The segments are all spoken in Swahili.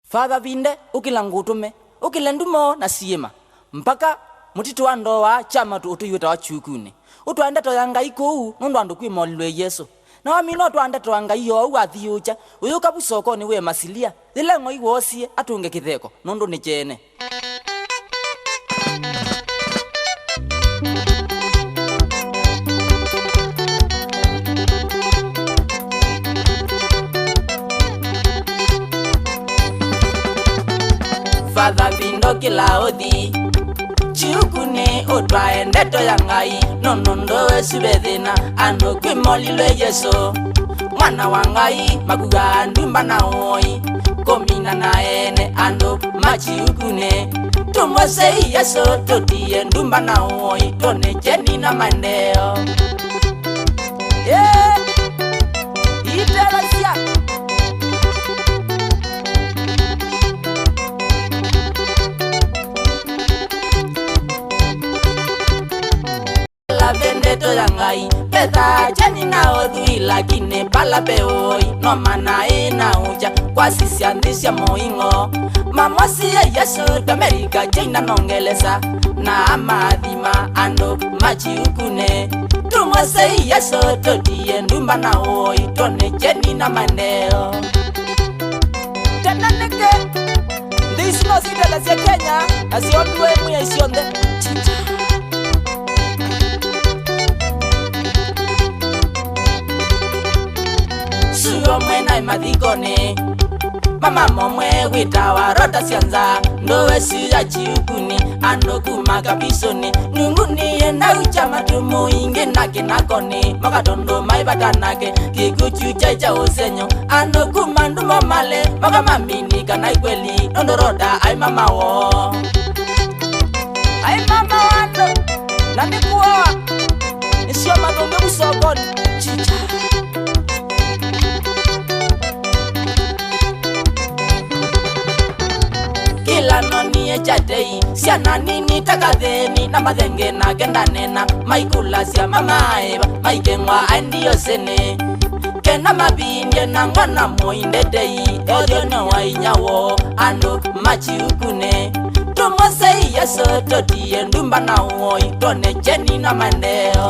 Father vinde ukilangutume ukilendumo na siema mpaka mutitu wa ndoa chama tu utuyuta wa chukune utwanda to yanga iko nundu andu kwimolwe Yesu na wamino twanda to yanga iyo wathiucha uyuka busoko ni we masilia ile ngoi wosie atunge kitheko nundu ni chene Father vindo kila odi chukune otwaende to yangai nonondo esubedina ando kwimolilwe Yesu mwana wangai makuga ndumba na oi komina na ene ando machukune tumwase Yesu totie ndumba na oi tone cheni na mandeo itelasia vendeto yangai peta chani na odui lakini pala peoi no mana ina uja kwa sisi andisia moingo mamwasi ya Yesu Amerika China nongelesa na amadima ando machi ukune tumwase Yesu totie ndumba na oi tone cheni na mandeo tenaneke ndisi no sidela sia Kenya asiondwe mwe isionde chicha Suyo mwena imadhikone Mama momwe witawa rota sianza Ndowe siya chiukuni Ando kumakapisoni Nunguni yenda uchama tumu inge nake nakone Makatondo maibatanake Kikuchu chaicha usenyo Ando kumandu momale Maka mamini kana ikweli Nondo roda ay mama wo Ay mama wando Nandikuwa Nisio magonge busokoni Chicha Kila noni echatei siana nini takadheni na madhenge na gendanena maikula sia mama eva maikengwa andiyo sene kena mabindye na ngwana moindetei odio no wainyawo ando machi ukune tumwase Yesu totie ndumba na uoi tone cheni na mandeo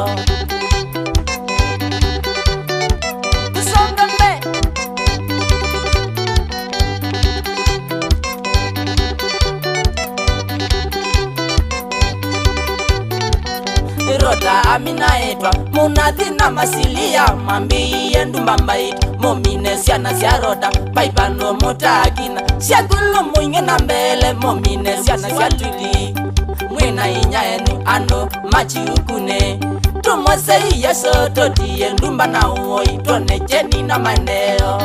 Rota amina etwa munathina masilia mambi yendumba mbai momine siana sia rota baipano mutakina sia kulu muinge na mbele momine siana sia tuli mwina inyaeni ando machi ukune tumwase Yesu totie ndumba na uoi tone cheni na mandeo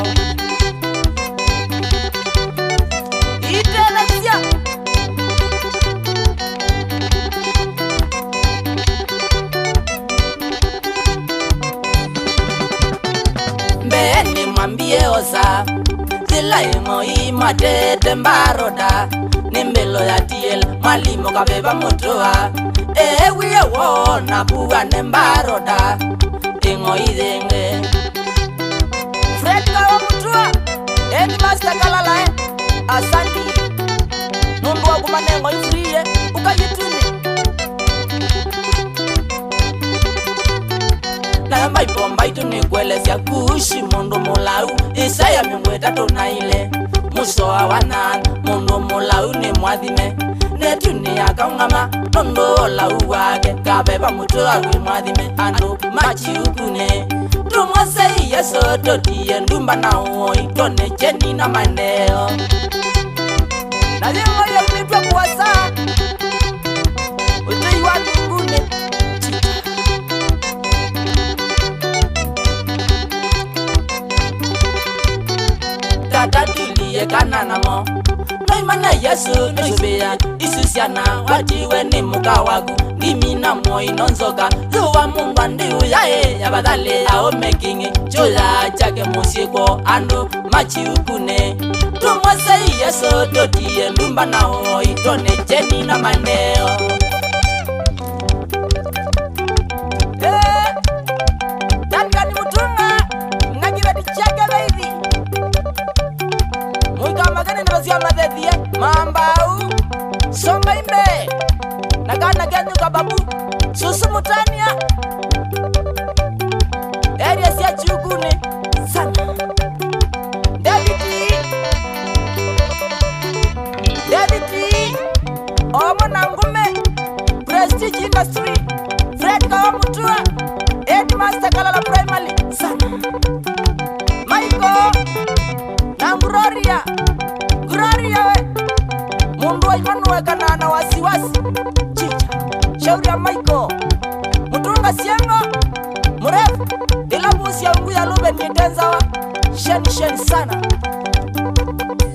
itelasia Mbeni mwambie osa Zila ingo imatete mbaroda Nimbelo ya tiel Mwalimo kabeba mutua Ewe wona buwa nembaroda Ingo idenge Fred kawa mutua Headmaster kalala Asandi Numbu wa kumanengo ifriye Ukajituni Na maipomba ituni kwelesya kushi mundu mulau Isaya mingweta tunaile Musoa wanana mundu mulau ni mwadhime Netuni akaungama mundu olau wake Kabeba mutu awi mwadhime Ando machi ukune Tumwase Yesu totie ndumba na uoi Tone cheni na mandeo Nazima ya umitwa kuwasa Utui wa mbingune Tatatulie kananamo Noimana Yesu nisubia Isusiana watiwe ni muka wagu Dimina moi nonzoka Zuwa mungwa ndiu yae Yabadale ya omekingi Chula chake musiko Ando machi ukune Tumwase Yesu totie ndumba na hoi Tone cheni na mandeo Tanika ni mutunga Ngajibeti chake baby Mwika magane na Josia Madethie Mambau Songa Imbe Nagana Gendu Kababu Susu Mutania Area Sia Chukune Sana David Omo Nangume Prestige Industry Fred Kawamutua Headmaster Kalala Primary Sana Michael Nanguroria Gloria we Mundu wa imanu weka na wasiwasi Chicha Shauri ya Michael Mutunga Siengo Murefu Ilabusi ya ungu ya lube nitenza wa Shen sana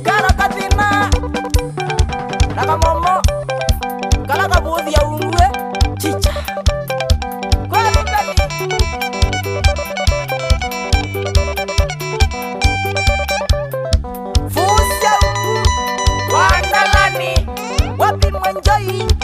Kara Katina Nakamomo Kalaka buthi ya ungue Chicha Kwa lutani Fusi ya ungu Wandalani Wapi mwenjoi